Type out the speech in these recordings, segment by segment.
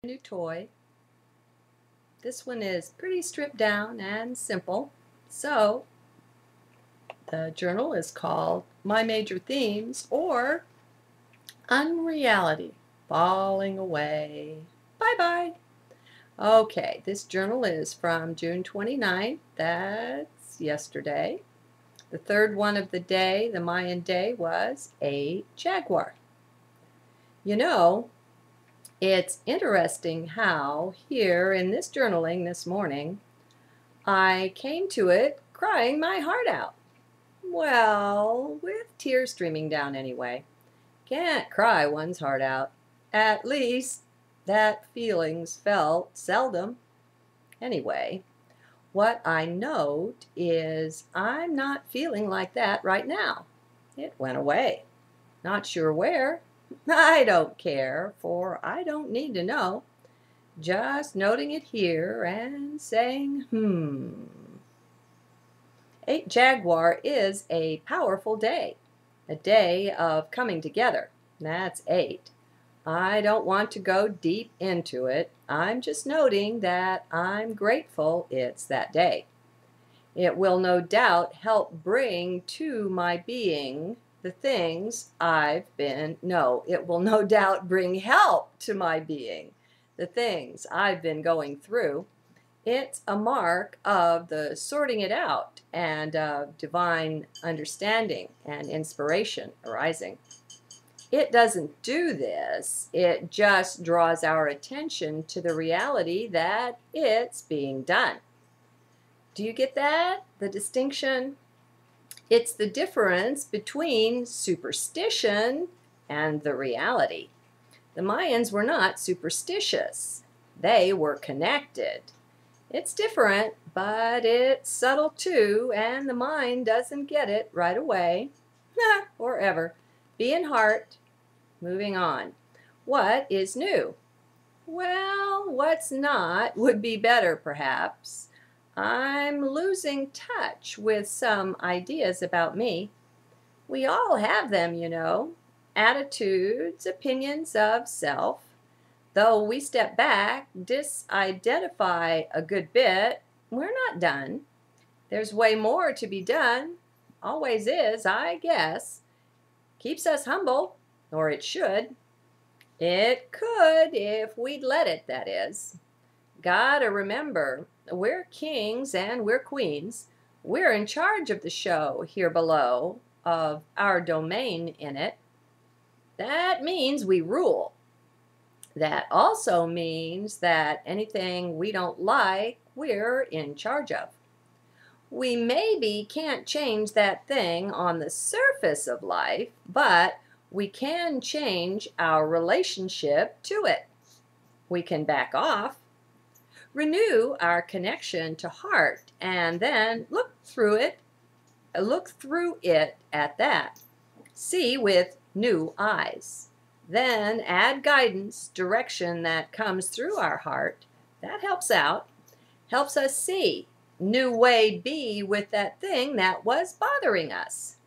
New toy. This one is pretty stripped down and simple. So the journal is called My Major Themes, or Unreality, Falling Away. Bye-bye. Okay, this journal is from June 29th. That's yesterday. The third one of the day, the Mayan day, was a Jaguar. You know, it's interesting how here in this journaling this morning, I came to it crying my heart out. Well, with tears streaming down anyway. Can't cry one's heart out. At least that feeling's felt seldom. Anyway, what I note is I'm not feeling like that right now. It went away. Not sure where. I don't care, for I don't need to know. Just noting it here and saying, A Jaguar is a powerful day, a day of coming together. That's 8. I don't want to go deep into it. I'm just noting that I'm grateful it's that day. It will no doubt help bring to my being the things it will no doubt bring help to my being, the things I've been going through. It's a mark of the sorting it out and of divine understanding and inspiration arising. It doesn't do this, it just draws our attention to the reality that it's being done. Do you get that? The distinction? It's the difference between superstition and the reality. The Mayans were not superstitious. They were connected. It's different, but it's subtle too, and the mind doesn't get it right away. Or ever. Be in heart. Moving on. What is new? Well, what's not would be better, perhaps. I'm losing touch with some ideas about me. We all have them, you know. Attitudes, opinions of self. Though we step back, disidentify a good bit, we're not done. There's way more to be done. Always is, I guess. Keeps us humble, or it should. It could if we'd let it, that is. Gotta remember, we're kings and we're queens. We're in charge of the show here below, of our domain in it. That means we rule. That also means that anything we don't like, we're in charge of. We maybe can't change that thing on the surface of life, but we can change our relationship to it. We can back off, renew our connection to heart, and then look through it at that. See with new eyes. Then add guidance, direction that comes through our heart. That helps out. Helps us see. New way be with that thing that was bothering us.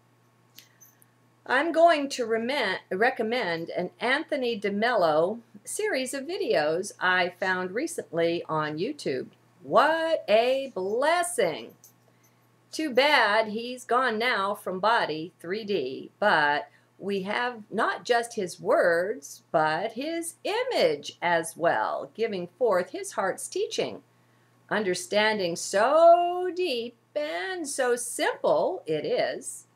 I'm going to recommend an Anthony DeMello series of videos I found recently on YouTube. What a blessing! Too bad he's gone now from body, 3D, but we have not just his words, but his image as well, giving forth his heart's teaching. Understanding so deep and so simple it is,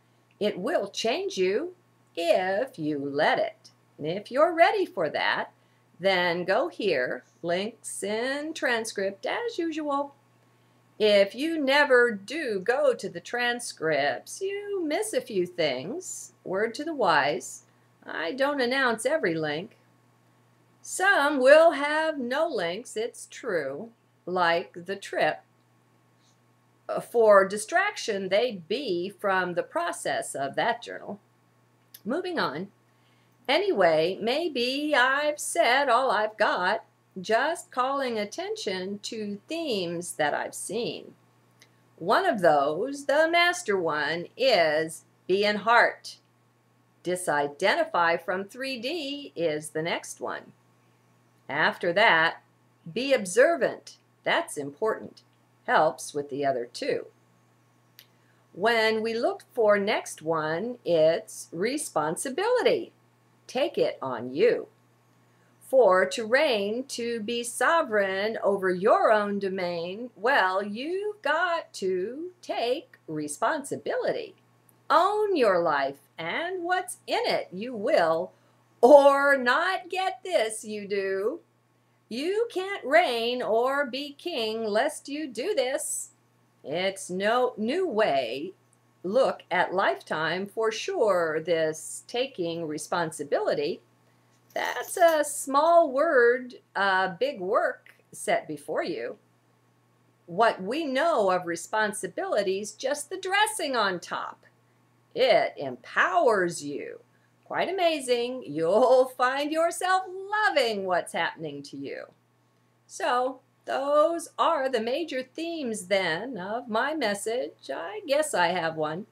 it will change you if you let it. And if you're ready for that, then go here, links in transcript as usual. If you never do go to the transcripts, you miss a few things. Word to the wise, I don't announce every link. Some will have no links, it's true, like the trip. For distraction, they'd be from the process of that journal. Moving on. Anyway, maybe I've said all I've got, just calling attention to themes that I've seen. One of those, the master one, is be in heart. Disidentify from 3D is the next one. After that, be observant. That's important. Helps with the other two. When we look for next one, it's responsibility. Take it on you. For to reign, to be sovereign over your own domain, well, you've got to take responsibility. Own your life and what's in it, you will, or not get this, you do. You can't reign or be king lest you do this. It's no new way. Look at lifetime for sure, this taking responsibility. That's a small word, big work set before you. What we know of responsibilities, just the dressing on top. It empowers you. Quite amazing. You'll find yourself loving what's happening to you. So, those are the major themes then of my message. I guess I have one.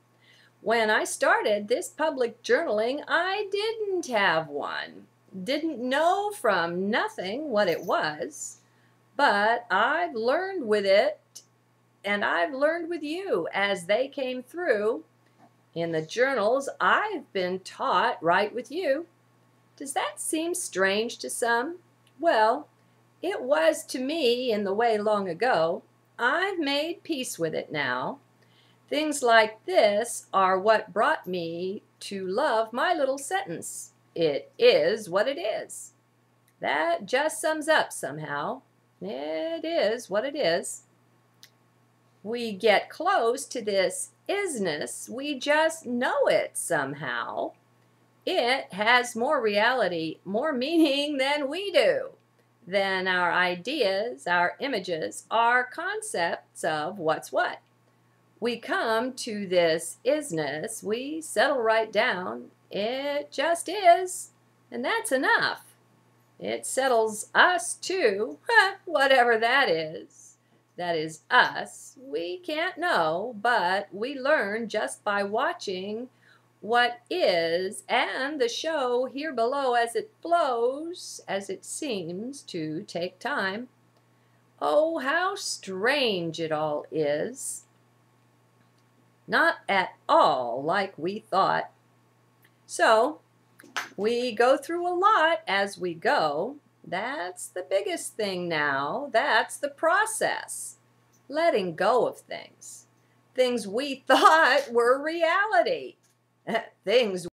When I started this public journaling, I didn't have one. Didn't know from nothing what it was, but I've learned with it, and I've learned with you as they came through. In the journals, I've been taught right with you. Does that seem strange to some? Well, it was to me in the way long ago. I've made peace with it now. Things like this are what brought me to love my little sentence. It is what it is. That just sums up somehow. It is what it is. We get close to this isness, we just know it somehow. It has more reality, more meaning than we do, than our ideas, our images, our concepts of what's what. We come to this isness, we settle right down. It just is, and that's enough. It settles us too, whatever that is. That is us. We can't know, but we learn just by watching what is, and the show here below as it flows, as it seems to take time. Oh, how strange it all is. Not at all like we thought. So, we go through a lot as we go. That's the biggest thing now. That's the process. Letting go of things. Things we thought were reality. Things